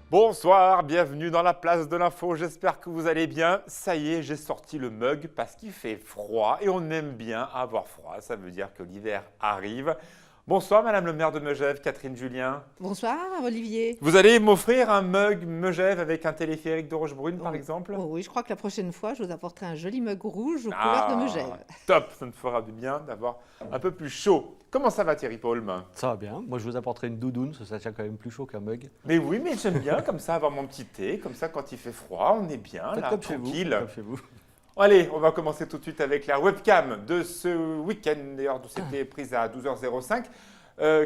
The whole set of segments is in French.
Bonsoir, bienvenue dans la place de l'info, j'espère que vous allez bien. Ça y est, j'ai sorti le mug parce qu'il fait froid et on aime bien avoir froid, ça veut dire que l'hiver arrive. Bonsoir Madame le maire de Megève, Catherine Julien. Bonsoir Olivier. Vous allez m'offrir un mug Megève avec un téléphérique de Rochebrune par exemple? Oh oui, je crois que la prochaine fois, je vous apporterai un joli mug rouge aux couleurs de Megève. Top, ça me fera du bien d'avoir un peu plus chaud. Comment ça va Thierry Paul? Ça va bien. Moi, je vous apporterai une doudoune, parce que ça tient quand même plus chaud qu'un mug. Mais oui, mais j'aime bien comme ça avoir mon petit thé, comme ça quand il fait froid, on est bien Faites là, comme chez vous, tranquille. faites comme chez vous. Allez, on va commencer tout de suite avec la webcam de ce week-end. D'ailleurs, c'était prise à 12h05.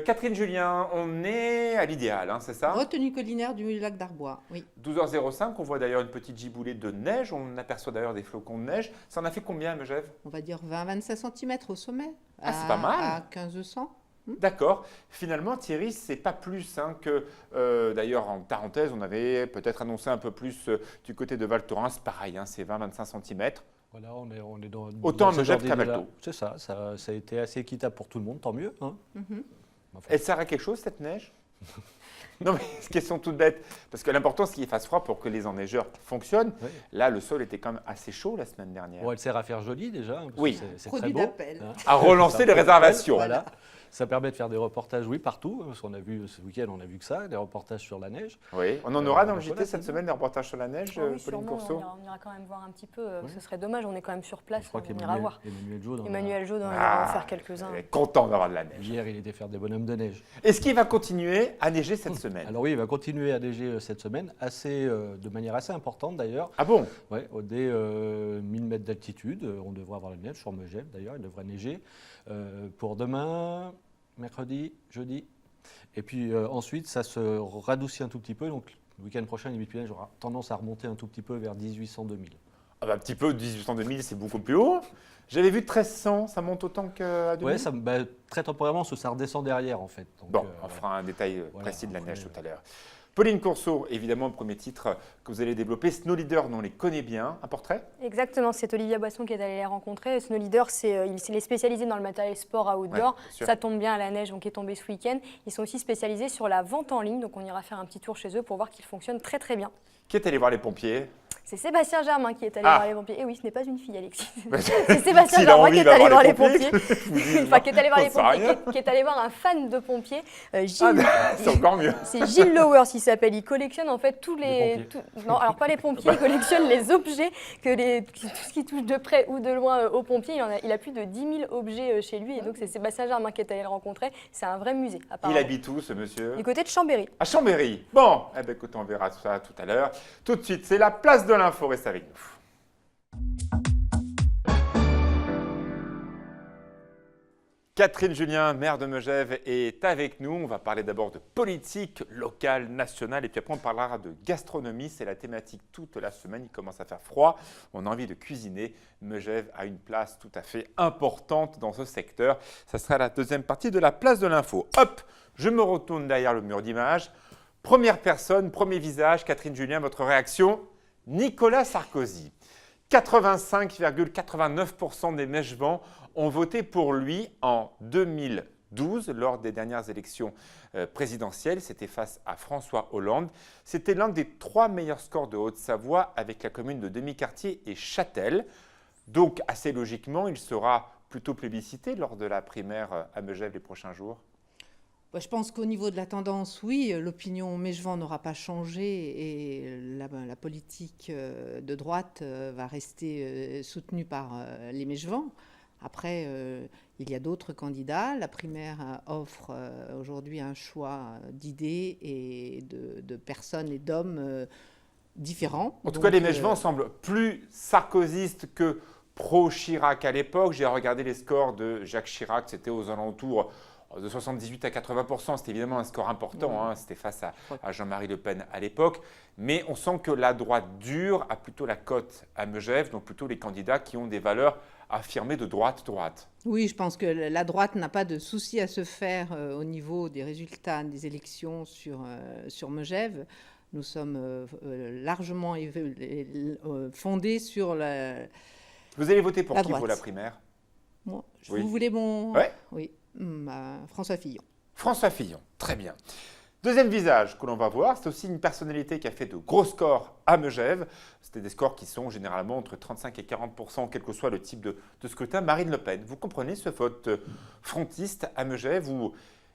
Catherine Julien, on est à l'idéal, hein, c'est ça? Retenue collinaire du lac d'Arbois, oui. 12h05, on voit d'ailleurs une petite giboulée de neige. On aperçoit d'ailleurs des flocons de neige. Ça en a fait combien à Megève? On va dire 20-25 cm au sommet. Ah, c'est pas mal. À 1500. D'accord. Finalement, Thierry, c'est pas plus hein, que. D'ailleurs, en parenthèse, on avait peut-être annoncé un peu plus du côté de Val Thorens. Pareil, hein, c'est 20-25 cm. Voilà, on est dans Autant dans à ce Megève genre qu'à d'idée-là. Valto. C'est ça, ça a été assez équitable pour tout le monde, tant mieux. Hein. Enfin, Elle sert à quelque chose, cette neige? Non, mais c'est une question toute bête. Parce que l'important, c'est qu'il fasse froid pour que les enneigeurs fonctionnent. oui. Là, le sol était quand même assez chaud la semaine dernière. Bon, elle sert à faire joli déjà, hein, parce Oui. que c'est très Produit beau. d'appel. hein. À relancer les réservations. Voilà. Ça permet de faire des reportages, oui, partout. Parce qu'on a vu ce week-end, on a vu que ça, des reportages sur la neige. Oui. On en aura dans le donc JT voilà, cette c'est semaine, des reportages sur la neige, Ah oui, Pauline sûrement, Courceau? on ira quand même voir un petit peu. Oui. Ce serait dommage, on est quand même sur place, Je crois on ira voir. qu'Emmanuel Jaude, Emmanuel Jaude, on Ah, ira en faire quelques-uns. elle est content d'avoir de la neige. hier, il était faire des bonhommes de neige. Est-ce qu'il va continuer à neiger cette semaine? Alors oui, il va continuer à neiger cette semaine, de manière assez importante d'ailleurs. Ah bon? Ouais, dès 1000 mètres d'altitude, on devrait avoir la neige sur Megève d'ailleurs, il devrait neiger pour demain, mercredi, jeudi. Et puis ensuite, ça se radoucit un tout petit peu. Donc le week-end prochain, limite neige aura tendance à remonter un tout petit peu vers 1800-2000. Ah bah, un petit peu, 1800-2000, c'est beaucoup plus haut. J'avais vu 1300, ça monte autant qu'à 2000? Oui, très temporairement, ça redescend derrière en fait. Donc, Bon, on fera un détail voilà, précis de la après, neige tout à l'heure. Pauline Courceau, évidemment, premier titre que vous allez développer. Snow Leader, on les connaît bien. Un portrait? Exactement, c'est Olivia Boisson qui est allée les rencontrer. Snow Leader, il est spécialisé dans le matériel sport à outdoor. Ouais, bien sûr. Ça tombe bien à la neige, donc qui est tombée ce week-end. Ils sont aussi spécialisés sur la vente en ligne, donc on ira faire un petit tour chez eux pour voir qu'ils fonctionnent très très bien. Qui est allé voir les pompiers? C'est Sébastien Germain qui est allé Ah. voir les pompiers. Et oui, ce n'est pas une fille, Alexis. C'est Sébastien S'il a Germain envie qui est d'avoir allé voir les les pompiers, pompiers. Enfin, qui est allé voir les on sait pompiers, rien. qui est allé voir un fan de pompiers, Gilles. C'est encore mieux. C'est Gilles Lowers, il s'appelle. Il collectionne en fait tous Les les. Non, alors pas les pompiers, il collectionne les objets, tout ce qui touche de près ou de loin aux pompiers. Il a plus de 10 000 objets chez lui. Et donc c'est Sébastien Germain qui est allé le rencontrer. C'est un vrai musée, Il apparemment. habite où, ce monsieur? Du côté de Chambéry. À Chambéry. Bon, eh bien, écoute, on verra tout ça tout à l'heure. Tout de suite, c'est la place de l'info. Reste avec nous. Catherine Julien, maire de Megève, est avec nous. On va parler d'abord de politique locale, nationale, et puis après on parlera de gastronomie. C'est la thématique toute la semaine. Il commence à faire froid. On a envie de cuisiner. Megève a une place tout à fait importante dans ce secteur. Ça sera la deuxième partie de la place de l'info. Hop, je me retourne derrière le mur d'image. Première personne, premier visage. Catherine Julien, votre réaction? Nicolas Sarkozy. 85,89% des Megevans ont voté pour lui en 2012 lors des dernières élections présidentielles. C'était face à François Hollande. C'était l'un des 3 meilleurs scores de Haute-Savoie avec la commune de Demi-Quartier et Châtel. Donc, assez logiquement, il sera plutôt plébiscité lors de la primaire à Megève les prochains jours. Je pense qu'au niveau de la tendance, oui, l'opinion Megevant n'aura pas changé et la politique de droite va rester soutenue par les Megevants. Après, il y a d'autres candidats. La primaire offre aujourd'hui un choix d'idées et de personnes et d'hommes différents. En tout cas, les Megevans semblent plus sarkozystes que pro-Chirac à l'époque. J'ai regardé les scores de Jacques Chirac, c'était aux alentours de 78 à 80%. C'était évidemment un score important, hein. C'était face à Jean-Marie Le Pen à l'époque. Mais on sent que la droite dure a plutôt la cote à Megève, donc plutôt les candidats qui ont des valeurs affirmées de droite. Oui, je pense que la droite n'a pas de souci à se faire au niveau des résultats des élections sur Megève. Nous sommes largement fondés sur la Vous allez voter pour la qui droite. pour la primaire? Moi, Oui. Vous voulez mon... Ouais. Oui, François Fillon. François Fillon, très bien. Deuxième visage que l'on va voir, c'est aussi une personnalité qui a fait de gros scores à Megève. C'était des scores qui sont généralement entre 35 et 40%, quel que soit le type de scrutin. Marine Le Pen, vous comprenez ce vote frontiste à Megève où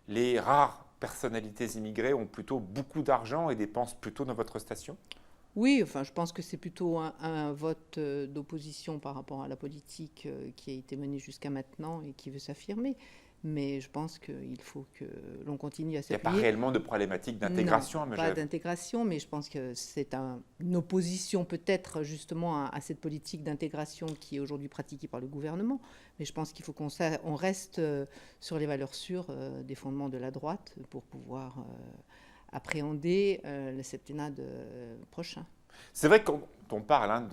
les rares personnalités immigrées ont plutôt beaucoup d'argent et dépensent plutôt dans votre station? Oui, enfin, je pense que c'est plutôt un vote d'opposition par rapport à la politique qui a été menée jusqu'à maintenant et qui veut s'affirmer. Mais je pense qu'il faut que l'on continue à Il n'y a s'appuyer. pas réellement de problématique d'intégration à Non, pas Megève. d'intégration, mais je pense que c'est une opposition peut-être justement à cette politique d'intégration qui est aujourd'hui pratiquée par le gouvernement. Mais je pense qu'il faut qu'on reste sur les valeurs sûres des fondements de la droite pour pouvoir appréhender le septennat prochain. C'est vrai que quand on parle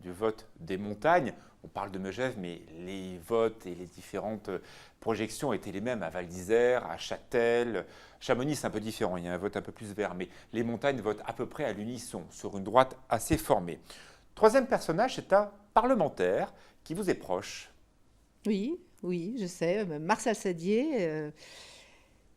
du vote des montagnes, on parle de Megève, mais les votes et les différentes projections étaient les mêmes à Val d'Isère, à Châtel. Chamonix, c'est un peu différent, il y a un vote un peu plus vert, mais les montagnes votent à peu près à l'unisson, sur une droite assez formée. Troisième personnage, c'est un parlementaire qui vous est proche. Oui, oui, je sais. Marcel Sadier,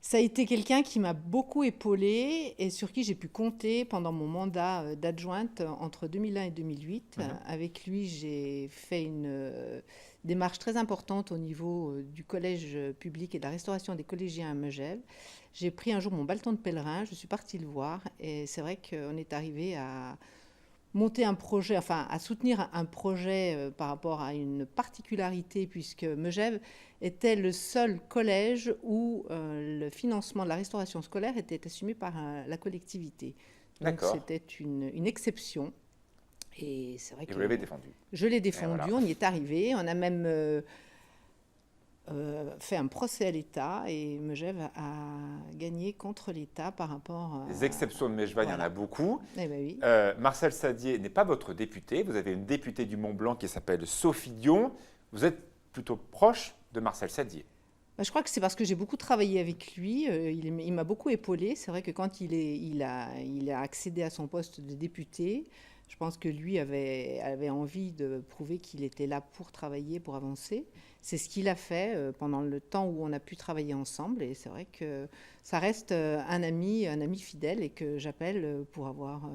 ça a été quelqu'un qui m'a beaucoup épaulée et sur qui j'ai pu compter pendant mon mandat d'adjointe entre 2001 et 2008. Avec lui, j'ai fait une démarche très importante au niveau du collège public et de la restauration des collégiens à Megève. J'ai pris un jour mon bâton de pèlerin, je suis partie le voir et c'est vrai qu'on est arrivé à monter un projet, enfin à soutenir un projet par rapport à une particularité puisque Megève était le seul collège où le financement de la restauration scolaire était assumé par la collectivité. Donc c'était une exception. Et c'est vrai que vous l'avez défendu. Je l'ai défendu, voilà. On y est arrivé. On a même fait un procès à l'État et Megève a gagné contre l'État par rapport à... Les exceptions de Megève, il y en a beaucoup. Eh ben oui. Marcel Sadier n'est pas votre député. Vous avez une députée du Mont-Blanc qui s'appelle Sophie Dion. Vous êtes plutôt proche de Marcel Sadier. Je crois que c'est parce que j'ai beaucoup travaillé avec lui. Il m'a beaucoup épaulé. C'est vrai que quand il a accédé à son poste de député, je pense que lui avait envie de prouver qu'il était là pour travailler, pour avancer. C'est ce qu'il a fait pendant le temps où on a pu travailler ensemble. Et c'est vrai que ça reste un ami fidèle et que j'appelle pour avoir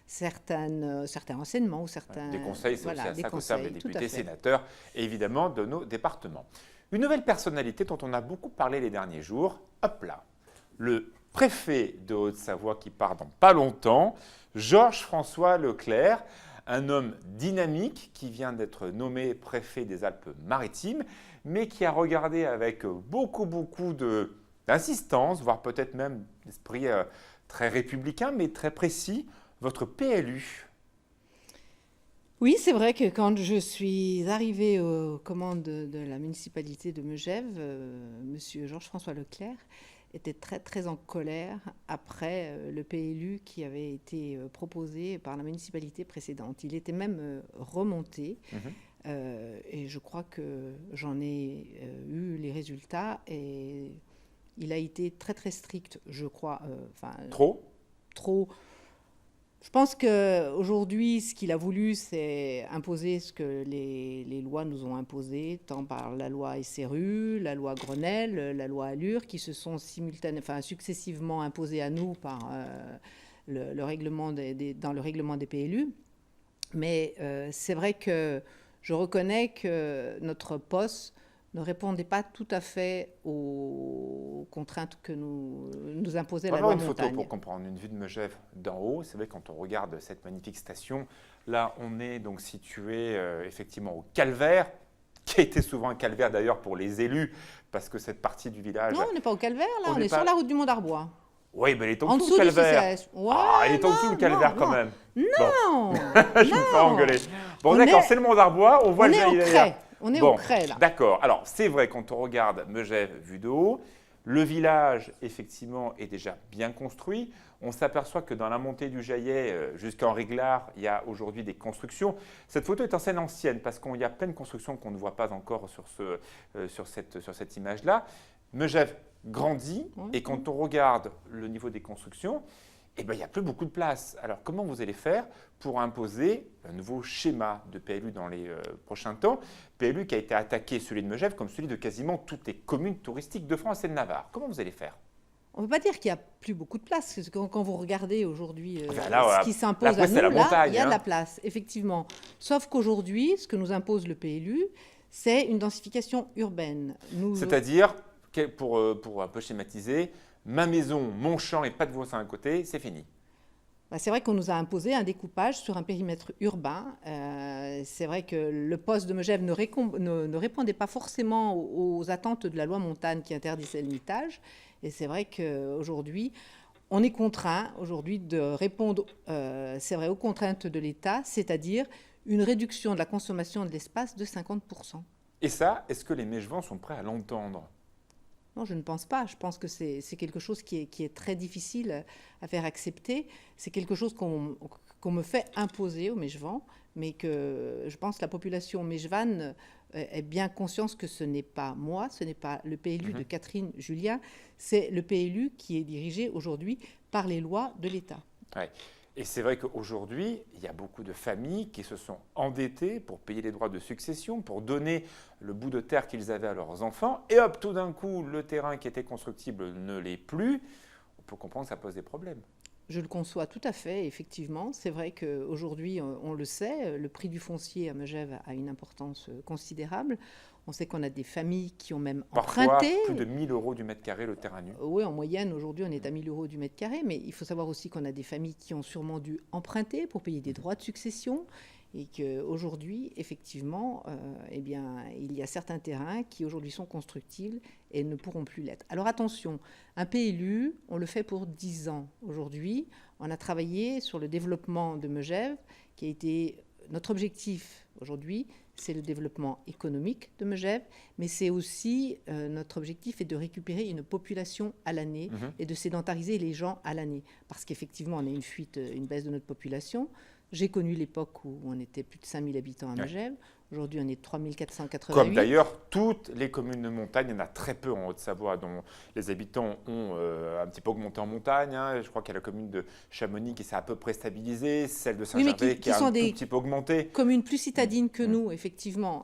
certains renseignements ou certains... Des conseils, c'est voilà, aussi à ça des que servent les conseils, tout à députés, fait. sénateurs, et évidemment de nos départements. Une nouvelle personnalité dont on a beaucoup parlé les derniers jours, hop là, le préfet de Haute-Savoie qui part dans pas longtemps, Georges-François Leclerc, un homme dynamique qui vient d'être nommé préfet des Alpes-Maritimes, mais qui a regardé avec beaucoup d'insistance, voire peut-être même d'esprit très républicain, mais très précis, votre PLU. Oui, c'est vrai que quand je suis arrivée aux commandes de la municipalité de Megève, monsieur Georges-François Leclerc était très en colère après le PLU qui avait été proposé par la municipalité précédente. Il était même remonté et je crois que j'en ai eu les résultats et il a été très strict, je crois. Trop. Je pense qu'aujourd'hui, ce qu'il a voulu, c'est imposer ce que les lois nous ont imposé, tant par la loi SRU, la loi Grenelle, la loi Allure, qui se sont successivement imposées à nous par dans le règlement des PLU. Mais c'est vrai que je reconnais que notre poste ne répondait pas tout à fait aux contraintes que nous imposait la loi Montagne. On va avoir une photo pour comprendre, une vue de Megève d'en haut. C'est vrai, quand on regarde cette magnifique station, là, on est donc situé effectivement au calvaire, qui a été souvent un calvaire d'ailleurs pour les élus, parce que cette partie du village... Non, on n'est pas au calvaire, là, on est sur la route du Mont d'Arbois. Oui, mais elle est en dessous dessous le calvaire. Ouais, elle est en dessous le calvaire quand même. Non, je me fais engueuler. Bon, d'accord, c'est le Mont d'Arbois, on voit le Crêt. On est au Crêt, là. D'accord. Alors, c'est vrai, quand on regarde Megève vue de haut, le village, effectivement, est déjà bien construit. On s'aperçoit que dans la montée du Jaillet jusqu'en Réglard, il y a aujourd'hui des constructions. Cette photo est en scène ancienne parce qu'il y a plein de constructions qu'on ne voit pas encore sur cette image-là. Megève grandit et quand on regarde le niveau des constructions, il n'y a plus beaucoup de place. Alors, comment vous allez faire pour imposer un nouveau schéma de PLU dans les prochains temps? PLU qui a été attaqué, celui de Megève, comme celui de quasiment toutes les communes touristiques de France et de Navarre. Comment vous allez faire? On ne peut pas dire qu'il n'y a plus beaucoup de place. Parce que quand vous regardez aujourd'hui Enfin, là, ce qui la s'impose à place, nous, c'est la là, montagne, il y a de hein. la place, effectivement. Sauf qu'aujourd'hui, ce que nous impose le PLU, c'est une densification urbaine. C'est-à-dire, pour un peu schématiser, ma maison, mon champ et pas de voisin à côté, c'est fini. C'est vrai qu'on nous a imposé un découpage sur un périmètre urbain. C'est vrai que le poste de Megève ne répondait pas forcément aux attentes de la loi montagne qui interdisait le mitage. Et c'est vrai qu'aujourd'hui, on est contraint aujourd'hui de répondre, c'est vrai, aux contraintes de l'État, c'est-à-dire une réduction de la consommation de l'espace de 50%. Et ça, est-ce que les Mégevans sont prêts à l'entendre? Non, je ne pense pas. Je pense que c'est quelque chose qui est très difficile à faire accepter. C'est quelque chose qu'on me fait imposer aux Mégevans, mais que je pense que la population mégevane est bien consciente que ce n'est pas moi, ce n'est pas le PLU de Catherine Julien, c'est le PLU qui est dirigé aujourd'hui par les lois de l'État. Ouais. Et c'est vrai qu'aujourd'hui, il y a beaucoup de familles qui se sont endettées pour payer les droits de succession, pour donner le bout de terre qu'ils avaient à leurs enfants. Et hop, tout d'un coup, le terrain qui était constructible ne l'est plus. On peut comprendre que ça pose des problèmes. Je le conçois tout à fait, effectivement. C'est vrai qu'aujourd'hui, on le sait, le prix du foncier à Megève a une importance considérable. On sait qu'on a des familles qui ont même Parfois, emprunté. plus de 1 000 € du mètre carré le terrain nu. Oui, en moyenne, aujourd'hui, on est à 1 000 € du mètre carré, mais il faut savoir aussi qu'on a des familles qui ont sûrement dû emprunter pour payer des droits de succession et qu'aujourd'hui, effectivement, eh bien, il y a certains terrains qui aujourd'hui sont constructibles et ne pourront plus l'être. Alors attention, un PLU, on le fait pour 10 ans. Aujourd'hui, on a travaillé sur le développement de Megève, qui a été notre objectif aujourd'hui, c'est le développement économique de Megève, mais c'est aussi notre objectif est de récupérer une population à l'année et de sédentariser les gens à l'année. Parce qu'effectivement, on a une fuite, une baisse de notre population. J'ai connu l'époque où on était plus de 5 000 habitants à Megève. Aujourd'hui, on est 3 488. Comme d'ailleurs toutes les communes de montagne, il y en a très peu en Haute-Savoie dont les habitants ont un petit peu augmenté en montagne. Hein. Je crois qu'il y a la commune de Chamonix qui s'est à peu près stabilisée, celle de Saint-Gervais qui a un tout petit peu augmenté. Communes plus citadines que nous, effectivement.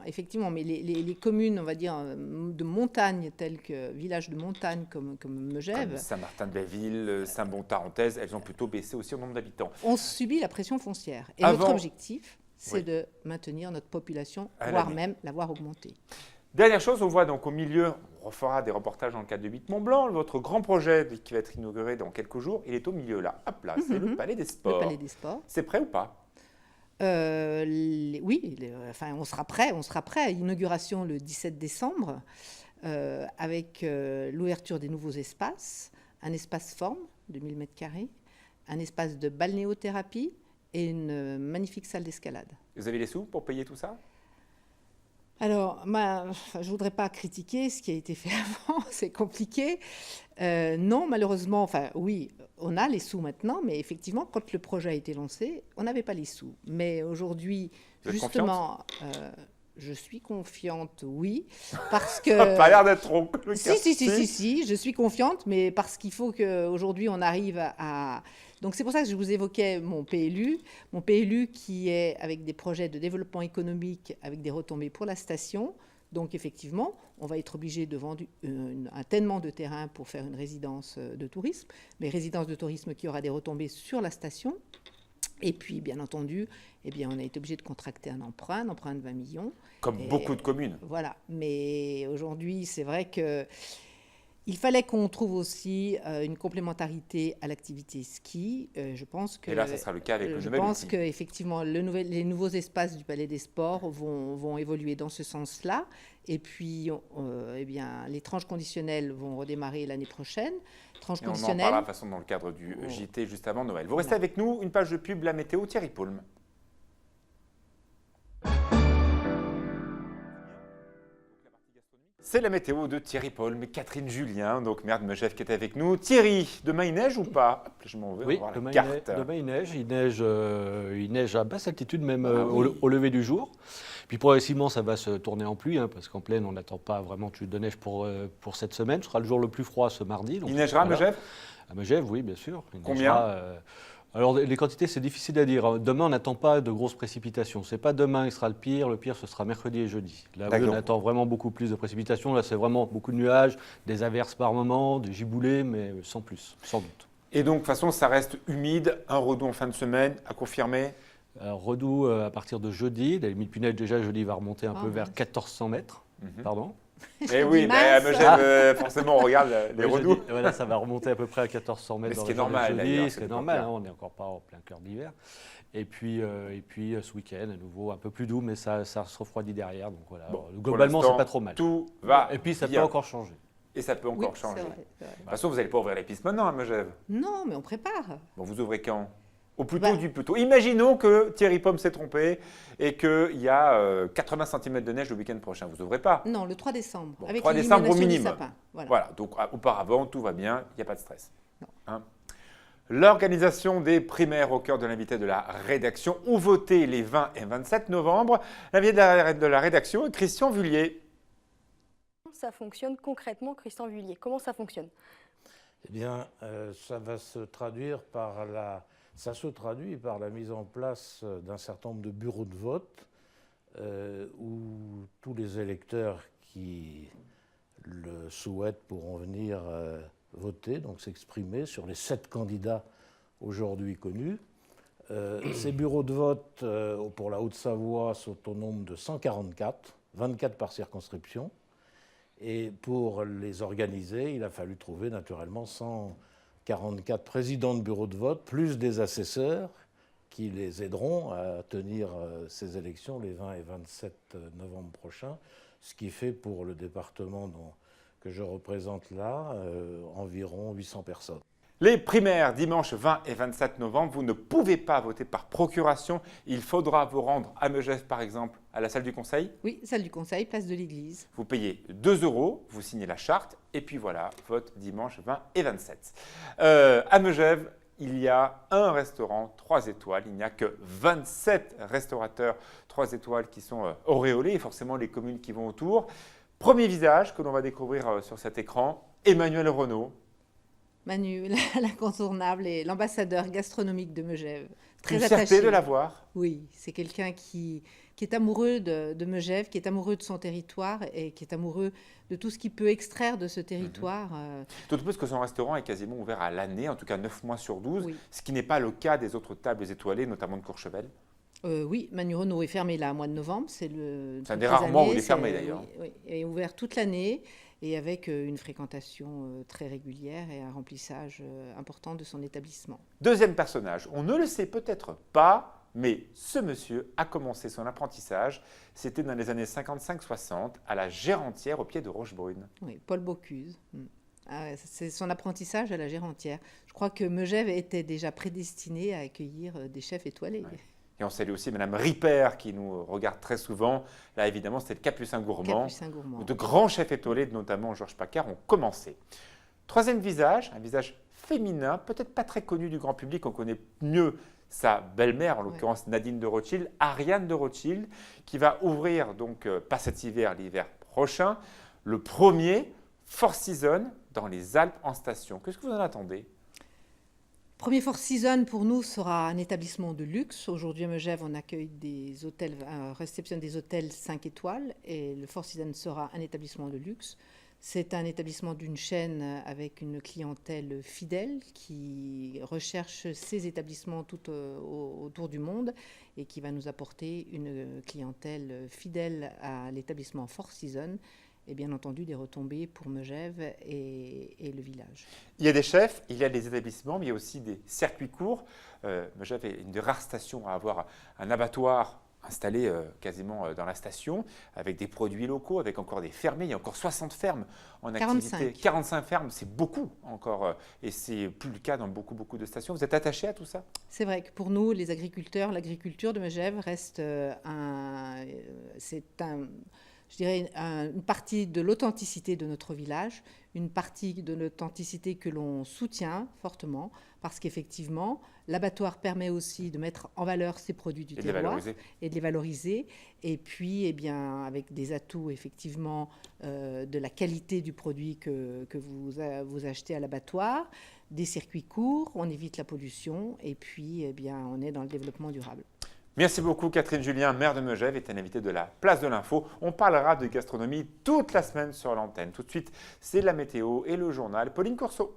Mais les communes, on va dire, de montagne, telles que villages de montagne comme Megève, Comme Saint-Martin-de-Belleville, Saint-Bon-Tarentaise, elles ont plutôt baissé aussi en nombre d'habitants. On subit la pression foncière. Et Avant- notre objectif, c'est Oui. de maintenir notre population, À voire l'année. même la voir augmenter. Dernière chose, on voit donc au milieu, on refera des reportages dans le cadre de 8 Mont-Blanc. Votre grand projet qui va être inauguré dans quelques jours, il est au milieu là. Hop là, c'est le Palais des Sports. Le Palais des Sports. C'est prêt ou pas? Oui, on sera prêt à l'inauguration le 17 décembre avec l'ouverture des nouveaux espaces, un espace forme de 1000 m², un espace de balnéothérapie et une magnifique salle d'escalade. Vous avez les sous pour payer tout ça? Alors, je ne voudrais pas critiquer ce qui a été fait avant, c'est compliqué. Non, malheureusement, oui, on a les sous maintenant, mais effectivement, quand le projet a été lancé, on n'avait pas les sous. Mais aujourd'hui, Vous êtes justement, je suis confiante, oui, parce que... Ça n'a pas l'air d'être trop. Si, je suis confiante, mais parce qu'il faut qu'aujourd'hui, on arrive à... Donc c'est pour ça que je vous évoquais mon PLU qui est avec des projets de développement économique, avec des retombées pour la station. Donc effectivement, on va être obligé de vendre un tellement de terrain pour faire une résidence de tourisme, mais résidence de tourisme qui aura des retombées sur la station. Et puis, bien entendu, on a été obligé de contracter un emprunt de 20 millions. Comme beaucoup de communes. Voilà, mais aujourd'hui, c'est vrai que il fallait qu'on trouve aussi une complémentarité à l'activité ski. Je pense que, Et là, ça sera le cas avec le je nouvel pense outil. qu'effectivement, les nouveaux espaces du Palais des Sports vont évoluer dans ce sens-là. Et puis, les tranches conditionnelles vont redémarrer l'année prochaine. Tranches Et on en conditionnelles. parlera de toute façon dans le cadre du JT juste avant Noël. Vous restez avec nous, une page de pub, la météo, Thierry Paulme. C'est la météo de Thierry Paulme et Catherine Julien, donc maire de Megève qui est avec nous. Thierry, demain il neige ou pas? Hop, je m'en vais Oui, voir demain, la carte. demain il neige à basse altitude, même oui. au lever du jour. Puis progressivement, ça va se tourner en pluie, parce qu'en plaine, on n'attend pas vraiment de neige pour cette semaine. Ce sera le jour le plus froid ce mardi. Donc, Il neigera à voilà. Megève? À Megève, oui, bien sûr. Il Combien? neigera, Alors, les quantités, c'est difficile à dire. Demain, on n'attend pas de grosses précipitations. Ce n'est pas demain qui sera le pire, ce sera mercredi et jeudi. Là, oui, on attend vraiment beaucoup plus de précipitations. Là, c'est vraiment beaucoup de nuages, des averses par moment, des giboulées, mais sans plus, sans doute. Et donc, de toute façon, ça reste humide, un redout en fin de semaine, à confirmer. Redout à partir de jeudi. La limite punette, déjà, jeudi, va remonter un peu vers 1400 mètres. Pardon. Et oui, à Megève, forcément, on regarde les redouts. Voilà, ça va remonter à peu près à 1400 mètres. Mais ce qui est normal, d'ailleurs. Ce qui est normal, hein, on n'est encore pas en plein cœur d'hiver. Et puis ce week-end, à nouveau, un peu plus doux, mais ça se refroidit derrière. Donc voilà, bon, globalement, c'est pas trop mal. Tout va. Et puis ça bien. peut encore changer. Et ça peut encore changer. Vrai, de toute façon, vous n'allez pas ouvrir les pistes maintenant à Megève. Non, mais on prépare. Bon, vous ouvrez quand? Au plus tôt du plus tôt. Imaginons que Thierry Pomme s'est trompé et qu'il y a 80 cm de neige le week-end prochain. Vous n'ouvrez pas? Non, le 3 décembre. Bon, avec 3 décembre au minimum. Voilà. Donc auparavant, tout va bien, il n'y a pas de stress. Hein? L'organisation des primaires au cœur de l'invité de la rédaction ont voté les 20 et 27 novembre. L'invité de la rédaction est Christian Vullier. Comment ça fonctionne concrètement, Christian Vullier? Comment ça fonctionne? Eh bien, ça se traduit par la mise en place d'un certain nombre de bureaux de vote où tous les électeurs qui le souhaitent pourront venir voter, donc s'exprimer sur les 7 candidats aujourd'hui connus. Ces bureaux de vote pour la Haute-Savoie sont au nombre de 144, 24 par circonscription. Et pour les organiser, il a fallu trouver naturellement 144 présidents de bureaux de vote, plus des assesseurs qui les aideront à tenir ces élections les 20 et 27 novembre prochains, ce qui fait pour le département que je représente là environ 800 personnes. Les primaires dimanche 20 et 27 novembre, vous ne pouvez pas voter par procuration. Il faudra vous rendre à Megève, par exemple, à la salle du conseil. Oui, salle du conseil, place de l'église. Vous payez 2 €, vous signez la charte, et puis voilà, vote dimanche 20 et 27. À Megève, il y a un restaurant 3 étoiles. Il n'y a que 27 restaurateurs 3 étoiles qui sont auréolés, et forcément les communes qui vont autour. Premier visage que l'on va découvrir sur cet écran, Emmanuel Renaud. Manu, l'incontournable et l'ambassadeur gastronomique de Megève. Très Une attaché. fierté de la voir. Oui, c'est quelqu'un qui est amoureux de Megève, qui est amoureux de son territoire et qui est amoureux de tout ce qu'il peut extraire de ce territoire. D'autant plus que son restaurant est quasiment ouvert à l'année, en tout cas 9 mois sur 12, Oui. ce qui n'est pas le cas des autres tables étoilées, notamment de Courchevel. Oui, Manu Renaud est fermé là, au mois de novembre. C'est un des rares mois où il est fermé d'ailleurs. Oui, et ouvert toute l'année et avec une fréquentation très régulière et un remplissage important de son établissement. Deuxième personnage, on ne le sait peut-être pas, mais ce monsieur a commencé son apprentissage, c'était dans les années 55-60, à la Gérantière, au pied de Rochebrune. Oui, Paul Bocuse. C'est son apprentissage à la Gérantière. Je crois que Megève était déjà prédestiné à accueillir des chefs étoilés. Ouais. Et on salue aussi Madame Ripper qui nous regarde très souvent. Là, évidemment, c'était le Capucin Gourmand. Capucin Gourmand. Où de grands chefs étoilés, notamment Georges Paccard, ont commencé. Troisième visage, un visage féminin, peut-être pas très connu du grand public. On connaît mieux sa belle-mère, en l'occurrence Nadine de Rothschild, Ariane de Rothschild, qui va ouvrir, donc pas cet hiver, l'hiver prochain, le premier Four Seasons dans les Alpes en station. Qu'est-ce que vous en attendez ? Premier Four Seasons pour nous sera un établissement de luxe. Aujourd'hui à Megève, on accueille des hôtels, réceptionne des hôtels 5 étoiles et le Four Seasons sera un établissement de luxe. C'est un établissement d'une chaîne avec une clientèle fidèle qui recherche ces établissements tout autour du monde et qui va nous apporter une clientèle fidèle à l'établissement Four Seasons et bien entendu des retombées pour Megève et le village. Il y a des chefs, il y a des établissements, mais il y a aussi des circuits courts. Megève est une des rares stations à avoir un abattoir installé quasiment dans la station, avec des produits locaux, avec encore des fermés. Il y a encore 60 fermes en activité. 45 fermes, c'est beaucoup encore, et c'est plus le cas dans beaucoup de stations. Vous êtes attaché à tout ça ? C'est vrai que pour nous, les agriculteurs, l'agriculture de Megève reste je dirais, une partie de l'authenticité de notre village, une partie de l'authenticité que l'on soutient fortement, parce qu'effectivement, l'abattoir permet aussi de mettre en valeur ces produits du terroir et de les valoriser. Et puis, eh bien, avec des atouts, effectivement, de la qualité du produit que vous achetez à l'abattoir, des circuits courts, on évite la pollution et puis eh bien, on est dans le développement durable. Merci beaucoup Catherine Julien, maire de Megève, est un invité de la Place de l'Info. On parlera de gastronomie toute la semaine sur l'antenne. Tout de suite, c'est la météo et le journal. Pauline Corso.